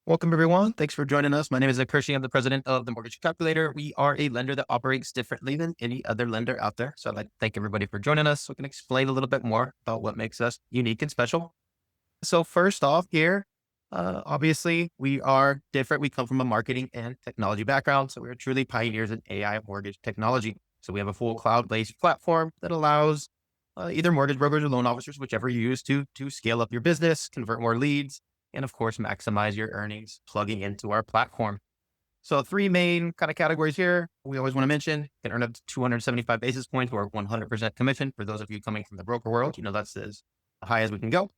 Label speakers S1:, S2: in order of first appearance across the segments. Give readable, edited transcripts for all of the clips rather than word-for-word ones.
S1: Welcome, everyone. Thanks for joining us. My name is Kershi. I'm the president of the Mortgage Calculator. We are a lender that operates differently than any other lender out there. So I'd like to thank everybody for joining us. So we can explain a little bit more about what makes us unique and special. So first off here, obviously we are different. We come from a marketing and technology background. So we're truly pioneers in AI mortgage technology. So we have a full cloud-based platform that allows either mortgage brokers or loan officers, whichever you use to scale up your business, convert more leads, and of course, maximize your earnings plugging into our platform. So three main kind of categories here. We always want to mention, you can earn up to 275 basis points or 100% commission. For those of you coming from the broker world, that's as high as we can go.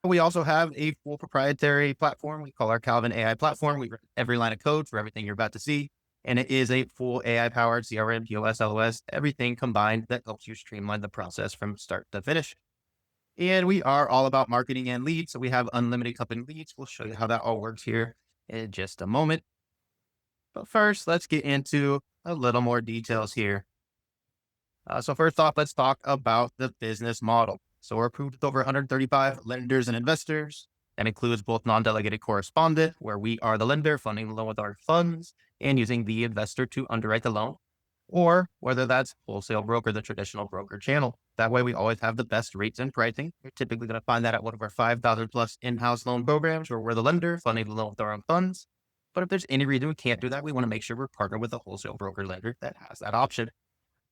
S1: We also have a full proprietary platform we call our Calvin AI platform. We've written every line of code for everything you're about to see. And it is a full AI powered CRM, POS, LOS, everything combined that helps you streamline the process from start to finish. And we are all about marketing and leads. So we have unlimited company leads. We'll show you how that all works here in just a moment. But first, let's get into a little more details here. So first off, let's talk about the business model. So we're approved with over 135 lenders and investors. That includes both non-delegated correspondent, where we are the lender funding the loan with our funds and using the investor to underwrite the loan, or whether that's wholesale broker, the traditional broker channel. That way we always have the best rates and pricing. You're typically going to find that at one of our 5,000 plus in-house loan programs where we're the lender funding the loan with our own funds. But if there's any reason we can't do that, we want to make sure we're partnered with a wholesale broker lender that has that option.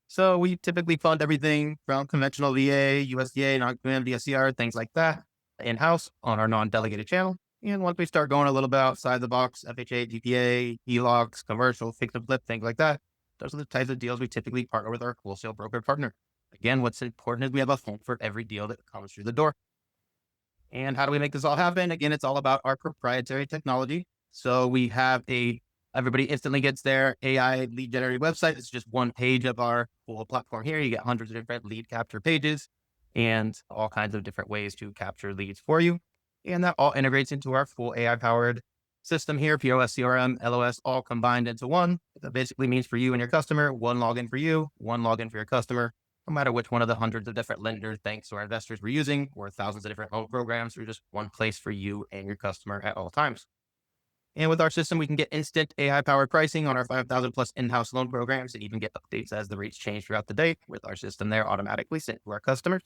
S1: So we typically fund everything from conventional VA, USDA, Non-QM, DSCR, things like that in-house on our non-delegated channel. And once we start going a little bit outside the box, FHA, GPA, HELOCs, commercial, fix and flip, things like that, those are the types of deals we typically partner with our wholesale broker partner. Again, what's important is we have a home for every deal that comes through the door. And how do we make this all happen? Again, it's all about our proprietary technology. So we have everybody instantly gets their AI lead generated website. It's just one page of our full platform here. You get hundreds of different lead capture pages and all kinds of different ways to capture leads for you. And that all integrates into our full AI powered system here, POS, CRM, LOS, all combined into one. That basically means for you and your customer, one login for you, one login for your customer, no matter which one of the hundreds of different lenders, banks, or investors we're using, or thousands of different loan programs, or just one place for you and your customer at all times. And with our system, we can get instant AI powered pricing on our 5,000 plus in-house loan programs and even get updates as the rates change throughout the day with our system there automatically sent to our customers.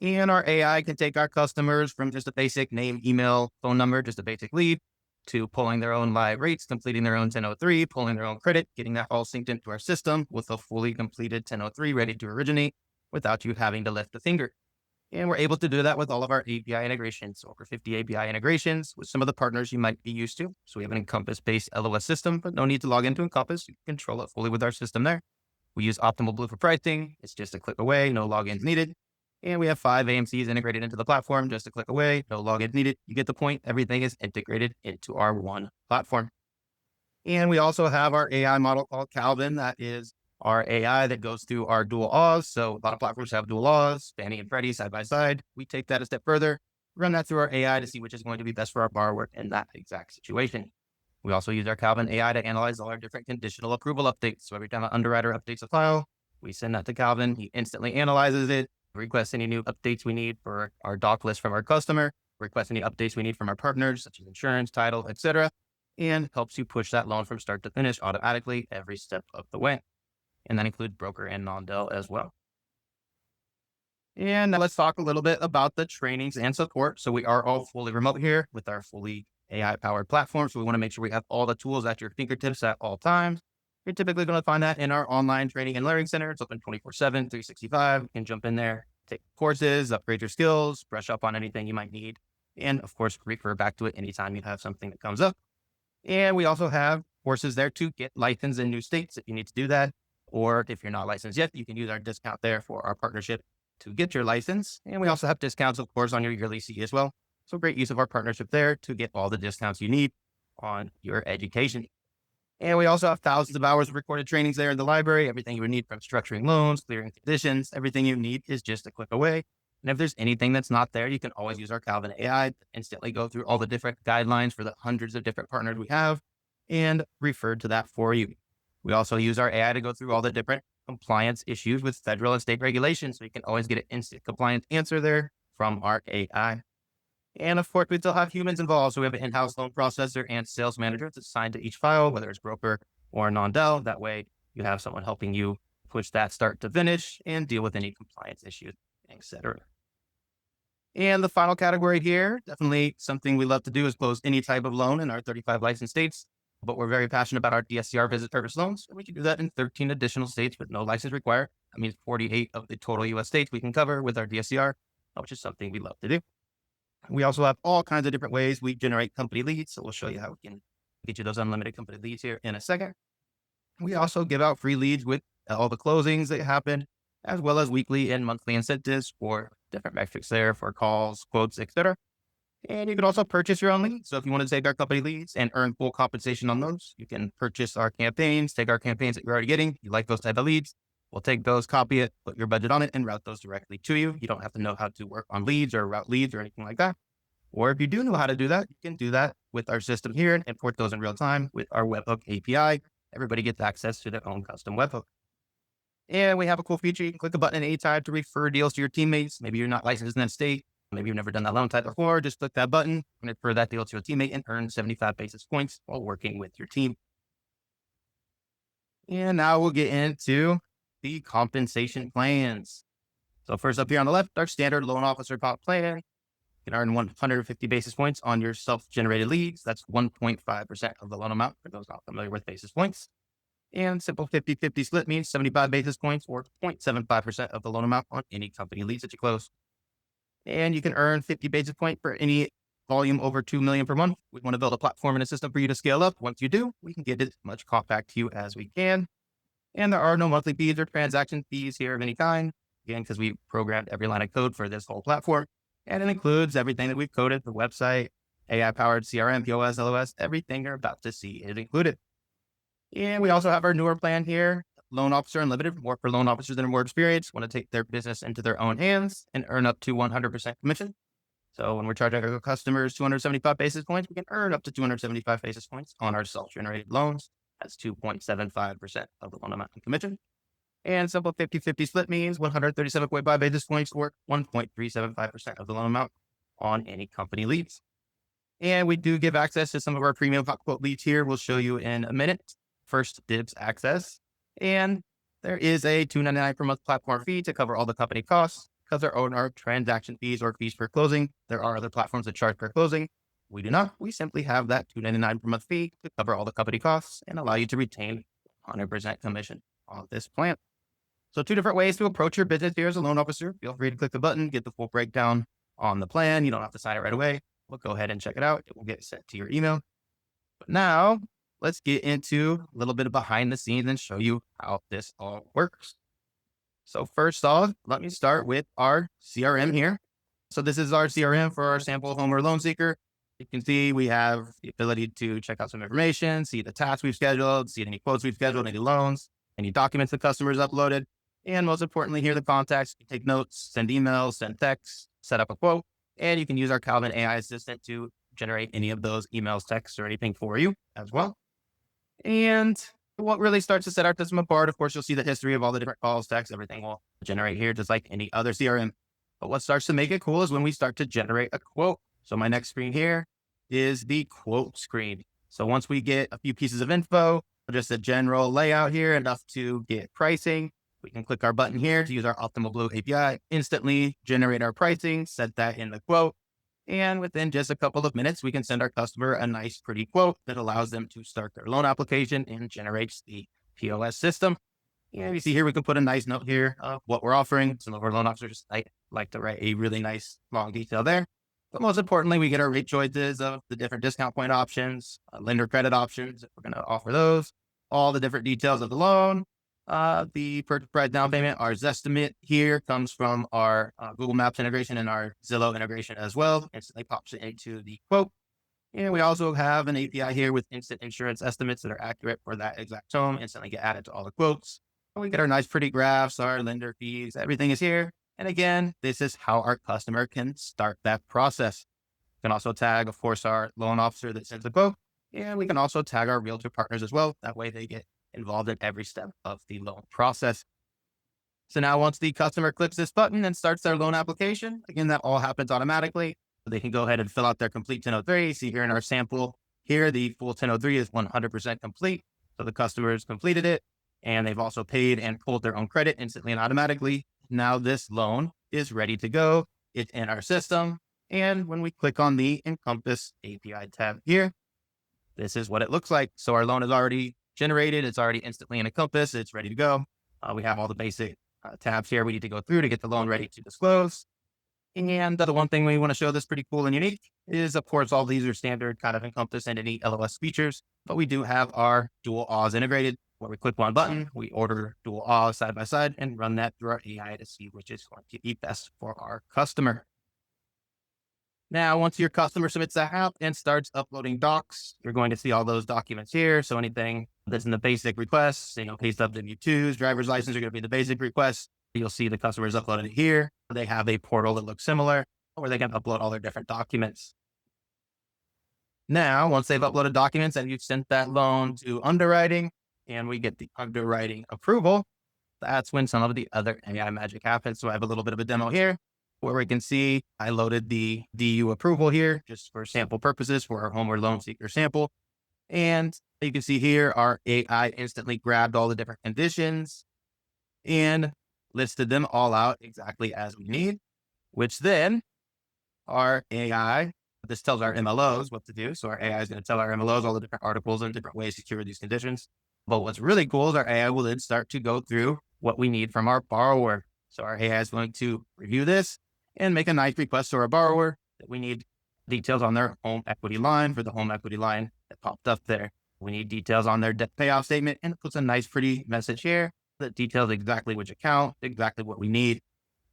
S1: And our AI can take our customers from just a basic name, email, phone number, just a basic lead, to pulling their own live rates, completing their own 1003, pulling their own credit, getting that all synced into our system with a fully completed 1003 ready to originate without you having to lift a finger. And we're able to do that with all of our API integrations, over 50 API integrations with some of the partners you might be used to. So we have an Encompass-based LOS system, but no need to log into Encompass. You can control it fully with our system there. We use Optimal Blue for pricing. It's just a click away, no logins needed. And we have 5 AMCs integrated into the platform, just a click away, no login needed. You get the point. Everything is integrated into our one platform. And we also have our AI model called Calvin. That is our AI that goes through our dual O's. So a lot of platforms have dual O's, Fannie and Freddie side by side. We take that a step further, run that through our AI to see which is going to be best for our borrower in that exact situation. We also use our Calvin AI to analyze all our different conditional approval updates. So every time an underwriter updates a file, we send that to Calvin. He instantly analyzes it, request any new updates we need for our doc list from our customer, request any updates we need from our partners, such as insurance, title, etc., and helps you push that loan from start to finish automatically every step of the way. And that includes broker and non-del as well. And now let's talk a little bit about the trainings and support. So we are all fully remote here with our fully AI powered platform. So we want to make sure we have all the tools at your fingertips at all times. You're typically going to find that in our online training and learning center. It's open 24/7, 365. You can jump in there, take courses, upgrade your skills, brush up on anything you might need. And of course, refer back to it anytime you have something that comes up. And we also have courses there to get licensed in new states if you need to do that. Or if you're not licensed yet, you can use our discount there for our partnership to get your license. And we also have discounts, of course, on your yearly fee as well. So great use of our partnership there to get all the discounts you need on your education. And we also have thousands of hours of recorded trainings there in the library. Everything you would need from structuring loans, clearing conditions, everything you need is just a click away. And if there's anything that's not there, you can always use our Calvin AI to instantly go through all the different guidelines for the hundreds of different partners we have and refer to that for you. We also use our AI to go through all the different compliance issues with federal and state regulations. So you can always get an instant compliance answer there from our AI. And of course, we still have humans involved. So we have an in-house loan processor and sales manager that's assigned to each file, whether it's broker or non-Del. That way you have someone helping you push that start to finish and deal with any compliance issues, etc. And the final category here, definitely something we love to do is close any type of loan in our 35 licensed states. But we're very passionate about our DSCR visit purpose loans. And we can do that in 13 additional states with no license required. That means 48 of the total US states we can cover with our DSCR, which is something we love to do. We also have all kinds of different ways we generate company leads. So we'll show you how we can get you those unlimited company leads here in a second. We also give out free leads with all the closings that happen, as well as weekly and monthly incentives for different metrics there for calls, quotes, etc. And you can also purchase your own leads. So if you want to take our company leads and earn full compensation on those, you can purchase our campaigns, take our campaigns that you're already getting. You like those type of leads. We'll take those, copy it, put your budget on it, and route those directly to you. You don't have to know how to work on leads or route leads or anything like that. Or if you do know how to do that, you can do that with our system here and import those in real time with our webhook API. Everybody gets access to their own custom webhook. And we have a cool feature. You can click a button at any time to refer deals to your teammates. Maybe you're not licensed in that state. Maybe you've never done that loan type before. Just click that button and refer that deal to a teammate and earn 75 basis points while working with your team. And now we'll get into the compensation plans. So first up here on the left, our standard loan officer comp plan. You can earn 150 basis points on your self-generated leads. That's 1.5% of the loan amount for those not familiar with basis points. And simple 50-50 split means 75 basis points or 0.75% of the loan amount on any company leads that you close. And you can earn 50 basis points for any volume over 2 million per month. We want to build a platform and a system for you to scale up. Once you do, we can get as much cost back to you as we can. And there are no monthly fees or transaction fees here of any kind. Again, because we programmed every line of code for this whole platform. And it includes everything that we've coded, the website, AI-powered CRM, POS, LOS, everything you're about to see is included. And we also have our newer plan here, Loan Officer Unlimited, more for loan officers that are more experienced, want to take their business into their own hands and earn up to 100% commission. So when we're charging our customers 275 basis points, we can earn up to 275 basis points on our self-generated loans. That's 2.75% of the loan amount in commission. And simple 50-50 split means 137.5 basis points or 1.375% of the loan amount on any company leads. And we do give access to some of our premium hot quote leads here. We'll show you in a minute. First dibs access. And there is a $2.99 per month platform fee to cover all the company costs. Because there are transaction fees or fees per closing, there are other platforms that charge per closing. We do not. We simply have that $2.99 per month fee to cover all the company costs and allow you to retain 100% commission on this plan. So 2 different ways to approach your business here as a loan officer. Feel free to click the button, get the full breakdown on the plan. You don't have to sign it right away. We'll go ahead and check it out. It will get sent to your email. But now let's get into a little bit of behind the scenes and show you how this all works. So first off, let me start with our CRM here. So this is our CRM for our sample home or loan seeker. You can see we have the ability to check out some information, see the tasks we've scheduled, see any quotes we've scheduled, any loans, any documents the customer's uploaded. And most importantly, here are the contacts. You can take notes, send emails, send texts, set up a quote, and you can use our Calvin AI assistant to generate any of those emails, texts, or anything for you as well. And what really starts to set our system apart, of course, you'll see the history of all the different calls, texts, everything will generate here, just like any other CRM. But what starts to make it cool is when we start to generate a quote. So my next screen here is the quote screen. So once we get a few pieces of info, just a general layout here, enough to get pricing, we can click our button here to use our Optimal Blue API, instantly generate our pricing, set that in the quote. And within just a couple of minutes, we can send our customer a nice, pretty quote that allows them to start their loan application and generates the POS system. And you see here, we can put a nice note here of what we're offering. Some of our loan officers like to write a really nice long detail there. But most importantly, we get our rate choices of the different discount point options, lender credit options, if we're going to offer those, all the different details of the loan, the purchase price down payment. Our Zestimate here comes from our Google Maps integration and our Zillow integration as well. Instantly pops it into the quote. And we also have an API here with instant insurance estimates that are accurate for that exact home, instantly get added to all the quotes. And we get our nice, pretty graphs, our lender fees, everything is here. And again, this is how our customer can start that process. We can also tag, of course, our loan officer that sends the quote. And we can also tag our realtor partners as well. That way they get involved in every step of the loan process. So now once the customer clicks this button and starts their loan application, again, that all happens automatically. They can go ahead and fill out their complete 1003. See here in our sample here, the full 1003 is 100% complete. So the customers completed it, and they've also paid and pulled their own credit instantly and automatically. Now this loan is ready to go. It's in our system. And when we click on the Encompass API tab here, this is what it looks like. So our loan is already generated. It's already instantly in Encompass. It's ready to go. We have all the basic tabs here we need to go through to get the loan ready to disclose. And the one thing we want to show that's pretty cool and unique is, of course, all these are standard kind of Encompass and any LOS features, but we do have our dual AWS integrated, where we click one button, we order dual AWS side by side and run that through our AI to see which is going to be best for our customer. Now, once your customer submits that app and starts uploading docs, you're going to see all those documents here. So anything that's in the basic requests, pay stub W-2s, driver's license are going to be the basic requests. You'll see the customers uploaded it here. They have a portal that looks similar where they can upload all their different documents. Now, once they've uploaded documents and you've sent that loan to underwriting and we get the underwriting approval, that's when some of the other AI magic happens. So I have a little bit of a demo here where we can see I loaded the DU approval here just for sample purposes for our homeward loan seeker sample. And you can see here our AI instantly grabbed all the different conditions and listed them all out exactly as we need, which then our AI, this tells our MLOs what to do. So our AI is going to tell our MLOs all the different articles and different ways to cure these conditions. But what's really cool is our AI will then start to go through what we need from our borrower. So our AI is going to review this and make a nice request to our borrower that we need details on their home equity line for the home equity line that popped up there. We need details on their debt payoff statement, and it puts a nice, pretty message here that details exactly which account, exactly what we need.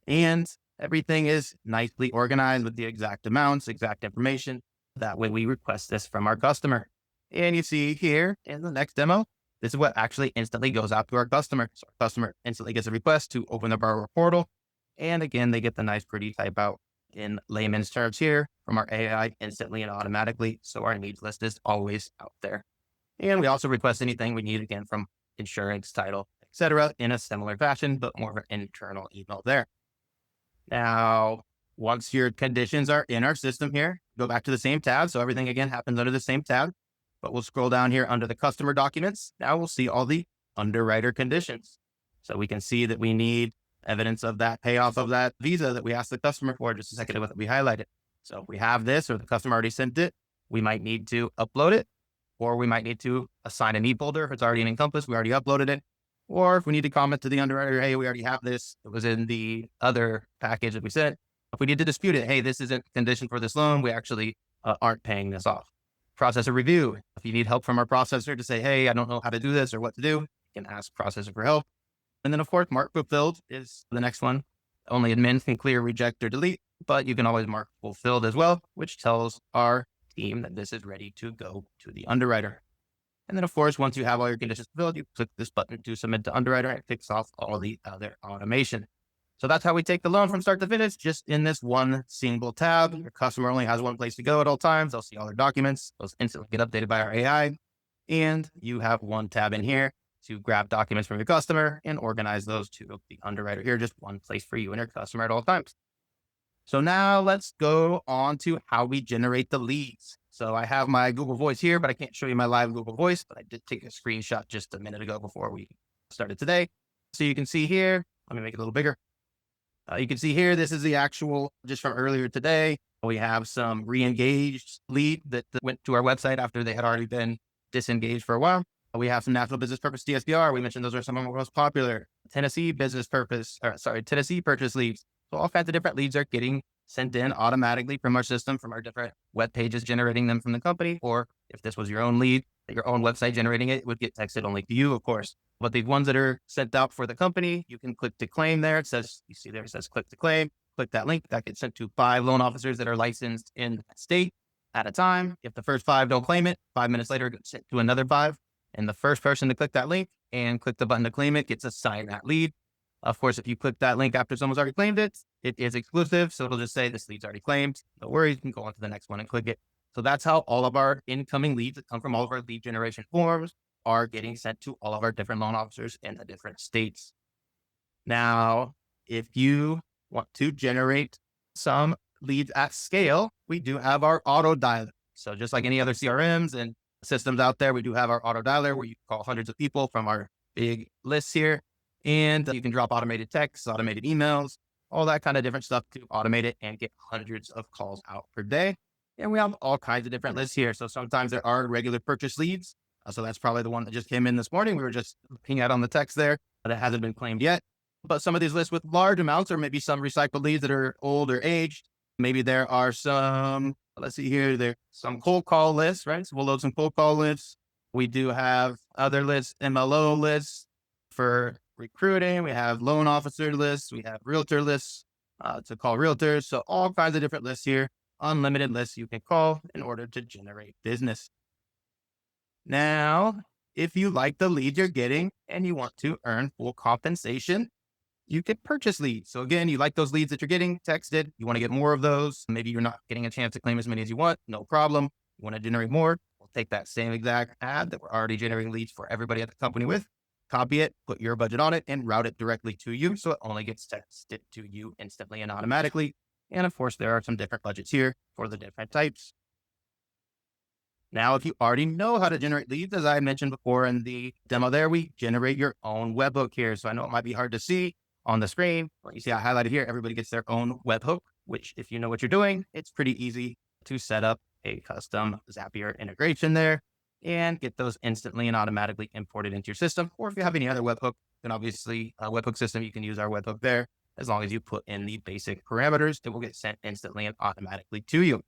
S1: And everything is nicely organized with the exact amounts, exact information. That way we request this from our customer. And you see here in the next demo, this is what actually instantly goes out to our customer. So our customer instantly gets a request to open the borrower portal. And again, they get the nice, pretty type out in layman's terms here from our AI instantly and automatically. So our needs list is always out there. And we also request anything we need again from insurance, title, etc. in a similar fashion, but more of an internal email there. Now, once your conditions are in our system here, go back to the same tab. So everything again happens under the same tab, but we'll scroll down here under the customer documents. Now we'll see all the underwriter conditions. So we can see that we need evidence of that payoff of that visa that we asked the customer for just a second ago that we highlighted. So if we have this or the customer already sent it, we might need to upload it, or we might need to assign a need folder. If it's already in Encompass, we already uploaded it. Or if we need to comment to the underwriter, hey, we already have this. It was in the other package that we sent. If we need to dispute it, hey, this isn't condition for this loan. We actually aren't paying this off. Processor review. If you need help from our processor to say, hey, I don't know how to do this or what to do, you can ask processor for help. And then, of course, mark fulfilled is the next one. Only admins can clear, reject, or delete, but you can always mark fulfilled as well, which tells our team that this is ready to go to the underwriter. And then, of course, once you have all your conditions fulfilled, you click this button to submit to underwriter, and it kicks off all the other automation. So that's how we take the loan from start to finish, just in this one single tab. Your customer only has one place to go at all times. They'll see all their documents. Those instantly get updated by our AI. And you have one tab in here to grab documents from your customer and organize those to the underwriter here, just one place for you and your customer at all times. So now let's go on to how we generate the leads. So I have my Google Voice here, but I can't show you my live Google Voice, but I did take a screenshot just a minute ago before we started today. So you can see here, let me make it a little bigger. You can see here, this is the actual, just from earlier today. We have some re-engaged lead that went to our website after they had already been disengaged for a while. We have some national business purpose DSPR. We mentioned those are some of our most popular. Tennessee Tennessee purchase leads. So all kinds of different leads are getting sent in automatically from our system, from our different web pages, generating them from the company. Or if this was your own lead, your own website generating it, would get texted only to you, of course. But the ones that are sent out for the company, you can click to claim there. It says, you see there, it says click to claim. Click that link. That gets sent to 5 loan officers that are licensed in the state at a time. If the first 5 don't claim it, 5 minutes later, it gets sent to another 5. And the first person to click that link and click the button to claim it gets assigned that lead. Of course, if you click that link after someone's already claimed it, it is exclusive. So it'll just say this lead's already claimed. No worries, you can go on to the next one and click it. So that's how all of our incoming leads that come from all of our lead generation forms are getting sent to all of our different loan officers in the different states. Now, if you want to generate some leads at scale, we do have our auto dialer. So just like any other CRMs and systems out there, we do have our auto dialer where you can call hundreds of people from our big lists here. And you can drop automated texts, automated emails, all that kind of different stuff to automate it and get hundreds of calls out per day. And we have all kinds of different lists here. So sometimes there are regular purchase leads. So that's probably the one that just came in this morning. We were just looking at on the text there, but it hasn't been claimed yet. But some of these lists with large amounts, or maybe some recycled leads that are old or aged. Maybe there are some, let's see here, there's some cold call lists, right? So we'll load some cold call lists. We do have other lists, MLO lists for recruiting. We have loan officer lists. We have realtor lists to call realtors. So all kinds of different lists here, unlimited lists you can call in order to generate business. Now, if you like the leads you're getting and you want to earn full compensation, you can purchase leads. So again, you like those leads that you're getting texted. You want to get more of those. Maybe you're not getting a chance to claim as many as you want. No problem. You want to generate more? We'll take that same exact ad that we're already generating leads for everybody at the company with, copy it, put your budget on it, and route it directly to you. So it only gets texted to you instantly and automatically. And of course, there are some different budgets here for the different types. Now, if you already know how to generate leads, as I mentioned before in the demo there, we generate your own webhook here. So I know it might be hard to see on the screen. You see I highlighted here, everybody gets their own webhook, which if you know what you're doing, it's pretty easy to set up a custom Zapier integration there and get those instantly and automatically imported into your system. Or if you have any other webhook, then obviously a webhook system, you can use our webhook there. As long as you put in the basic parameters, it will get sent instantly and automatically to you.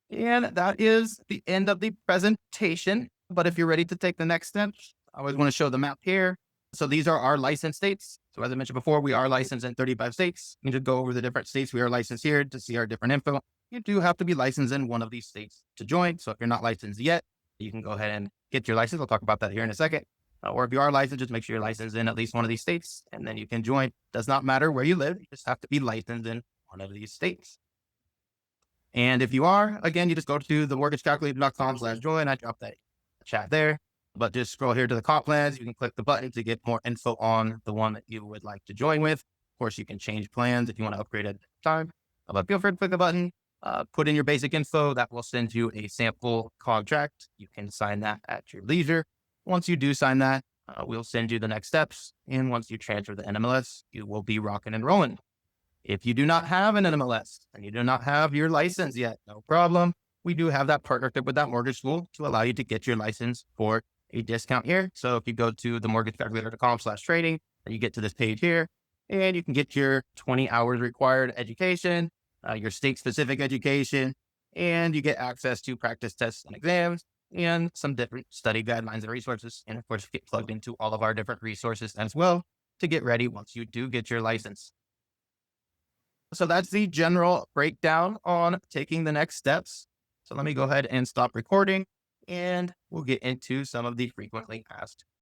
S1: And that is the end of the presentation. But if you're ready to take the next steps, I always want to show the map here. So these are our licensed states. So as I mentioned before, we are licensed in 35 states. You just go over the different states we are licensed here to see our different info. You do have to be licensed in one of these states to join. So if you're not licensed yet, you can go ahead and get your license. We'll talk about that here in a second. Or if you are licensed, just make sure you're licensed in at least one of these states, and then you can join. Does not matter where you live. You just have to be licensed in one of these states. And if you are, again, you just go to themortgagecalculator.com/join. I dropped that chat there, but just scroll here to the comp plans. You can click the button to get more info on the one that you would like to join with. Of course, you can change plans if you want to upgrade at the time, but feel free to click the button, put in your basic info. That will send you a sample contract. You can sign that at your leisure. Once you do sign that, we'll send you the next steps. And once you transfer the NMLS, you will be rocking and rolling. If you do not have an NMLS and you do not have your license yet, no problem. We do have that partnership with that mortgage school to allow you to get your license for a discount here. So if you go to themortgagecalculator.com/trading, and you get to this page here, and you can get your 20 hours required education, your state-specific education, and you get access to practice tests and exams, and some different study guidelines and resources. And of course, you get plugged into all of our different resources as well to get ready once you do get your license. So that's the general breakdown on taking the next steps. So let me go ahead and stop recording and we'll get into some of the frequently asked